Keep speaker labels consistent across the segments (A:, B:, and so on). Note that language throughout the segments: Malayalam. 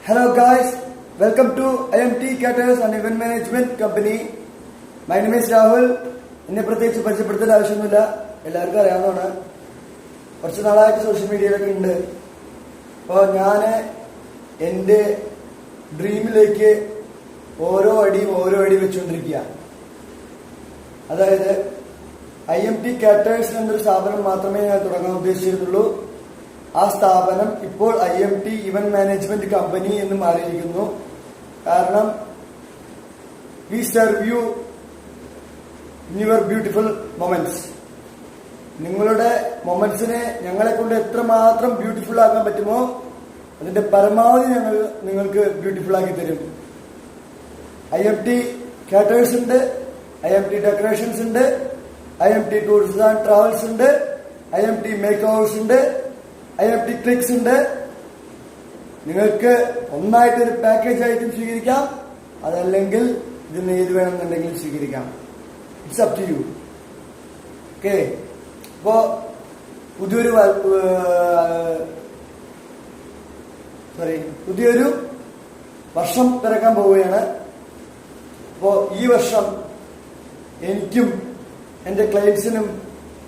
A: Hello guys, welcome to IMT Caterers and Event Management Company. My name is Rahul. എന്നെ പ്രത്യേകിച്ച് പരിചയപ്പെടുത്തേണ്ട ആവശ്യമൊന്നുമില്ല, എല്ലാവർക്കും അറിയാവുന്നതാണ്. കുറച്ച് നാളായിട്ട് സോഷ്യൽ മീഡിയയിലൊക്കെ ഉണ്ട്. അപ്പോൾ ഞാൻ എൻ്റെ ഡ്രീമിലേക്ക് ഓരോ അടി വെച്ചുകൊണ്ടിരിക്കുക. അതായത് IMT Caterers എന്നൊരു സ്ഥാപനം മാത്രമേ ഞാൻ തുടങ്ങാൻ ഉദ്ദേശിച്ചിരുന്നുള്ളൂ. ആ സ്ഥാപനം ഇപ്പോൾ IMT ഇവന്റ് മാനേജ്മെന്റ് കമ്പനി എന്ന് മാറിയിരിക്കുന്നു. കാരണം we serve you in your beautiful moments. നിങ്ങളുടെ മൊമെന്റ്സിനെ ഞങ്ങളെ കൊണ്ട് എത്രമാത്രം ബ്യൂട്ടിഫുൾ ആക്കാൻ പറ്റുമോ അതിന്റെ പരമാവധി ഞങ്ങൾ നിങ്ങൾക്ക് ബ്യൂട്ടിഫുൾ ആക്കി തരും. IMT കാറ്റേഴ്സ് ഉണ്ട്, IMT ഡെക്കറേഷൻസ് ഉണ്ട്, IMT ടൂറിസം ആൻഡ് ട്രാവൽസ് ഉണ്ട്, IMT മേക്ക് ഓവേഴ്സ് ഉണ്ട്, IMT ക്ലിക്സ് ഉണ്ട്. നിങ്ങൾക്ക് ഒന്നായിട്ടൊരു പാക്കേജ് ആയിട്ടും സ്വീകരിക്കാം, അതല്ലെങ്കിൽ ഇതിന് ഏത് വേണമെന്നുണ്ടെങ്കിലും സ്വീകരിക്കാം. It's up to you. Okay, അപ്പോ പുതിയൊരു വർഷം പിറക്കാൻ പോവുകയാണ്. അപ്പോ ഈ വർഷം എനിക്കും എന്റെ ക്ലയൻസിനും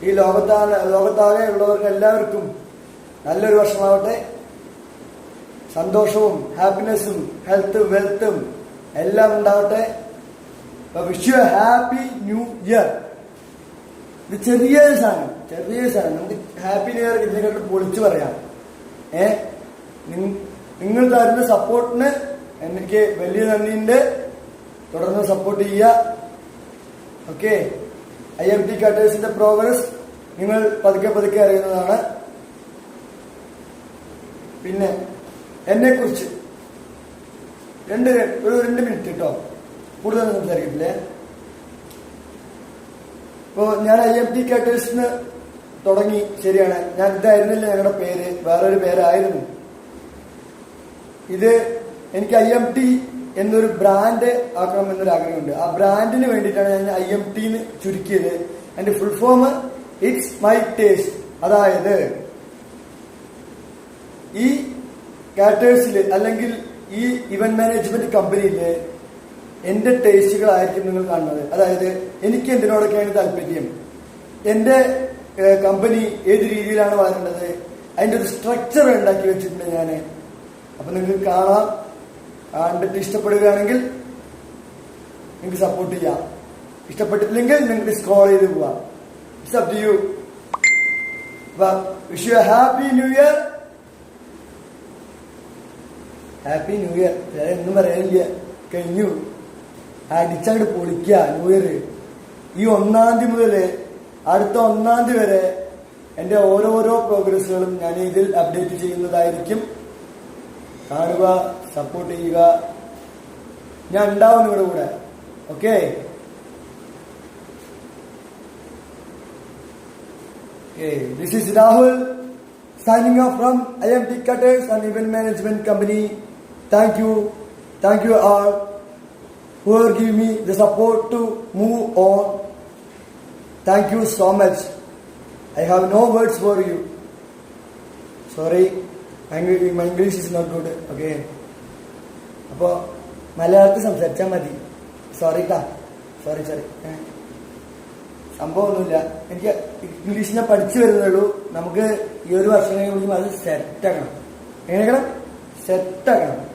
A: ഈ ലോകത്താകെ ഉള്ളവർക്ക് എല്ലാവർക്കും നല്ലൊരു വർഷമാവട്ടെ. സന്തോഷവും ഹാപ്പിനെസ്സും ഹെൽത്ത് വെൽത്തും എല്ലാം ഉണ്ടാവട്ടെ. Wish you happy new year. ഇത് ചെറിയൊരു സാധനം നമുക്ക് ഹാപ്പി ന്യൂ ഇയർ ഇതിനെക്കാട്ട് പൊളിച്ചു പറയാം. നിങ്ങൾ തരുന്ന സപ്പോർട്ടിന് എനിക്ക് വലിയ നന്ദിയുണ്ട്. തുടർന്ന് സപ്പോർട്ട് ചെയ്യുക. ഓക്കെ, IMT കാറ്റേഴ്സിന്റെ പ്രോഗ്രസ് നിങ്ങൾ പതുക്കെ അറിയുന്നതാണ്. പിന്നെ എന്നെ കുറിച്ച് ഒരു 2 മിനിറ്റ് കേട്ടോ, കൂടുതൽ സംസാരിക്കത്തില്ലേ. ഇപ്പോ ഞാൻ IMT കാറ്റേഴ്സിന് തുടങ്ങി, ശരിയാണ്. ഞാൻ ഇതായിരുന്നില്ല ഞങ്ങളുടെ പേര്, വേറൊരു പേരായിരുന്നു. ഇത് എനിക്ക് IMT എന്നൊരു ബ്രാൻഡ് ആക്കണം എന്നൊരു ആഗ്രഹമുണ്ട്. ആ ബ്രാൻഡിന് വേണ്ടിയിട്ടാണ് ഞാൻ IMT ചുരുക്കിയത്. അതിന്റെ full form it's my taste. അതായത് ഈ കാറ്റേഴ്സില് അല്ലെങ്കിൽ ഈ ഇവന്റ് മാനേജ്മെന്റ് കമ്പനിയില് എന്റെ ടേസ്റ്റുകളായിരിക്കും നിങ്ങൾ കാണുന്നത്. അതായത് എനിക്ക് എന്തിനോടൊക്കെയാണ് താല്പര്യം, എന്റെ കമ്പനി ഏത് രീതിയിലാണ് വളരേണ്ടത്, അതിന്റെ ഒരു സ്ട്രക്ചർ ഉണ്ടാക്കി വെച്ചിട്ടുണ്ട് ഞാൻ. അപ്പൊ നിങ്ങൾക്ക് കാണാം. കണ്ടിട്ട് ഇഷ്ടപ്പെടുകയാണെങ്കിൽ നിങ്ങൾക്ക് സപ്പോർട്ട് ചെയ്യാം, ഇഷ്ടപ്പെട്ടിട്ടില്ലെങ്കിൽ നിങ്ങൾക്ക് സ്ക്രോൾ ചെയ്ത് പോവാം. It's up to you. Wish you happy new year. Happy new year. ഒന്നും പറയാനില്ല, കഴിഞ്ഞു. അടിച്ചങ്ങോട്ട് പൊളിക്കുക ന്യൂ ഇയർ. ഈ 1-ാം തീയതി മുതൽ അടുത്ത 1-ാം തീയതി വരെ എന്റെ ഓരോരോ പ്രോഗ്രസ്സുകളും ഞാൻ ഇതിൽ അപ്ഡേറ്റ് ചെയ്യുന്നതായിരിക്കും. കാണുക, സപ്പോർട്ട് ചെയ്യുക. ഞാൻ ഉണ്ടാവും നിങ്ങളുടെ കൂടെ. Okay, this is Rahul signing off from IMT Caterers and Event Management Company. Thank you all who are giving me the support to move on. Thank you so much. I have no words for you. Sorry, my English is not good. Okay, അപ്പോൾ മലയാളത്തിൽ സംസാരിച്ചാൽ മതി. സോറി. സംഭവമൊന്നുമില്ല, എനിക്ക് ഇംഗ്ലീഷിനെ പഠിച്ചു വരുന്നുള്ളൂ. നമുക്ക് ഈ ഒരു വർഷം കഴിയുമ്പോൾ അത് സെറ്റാക്കണം. എങ്ങനെയാക്കണം? സെറ്റാക്കണം.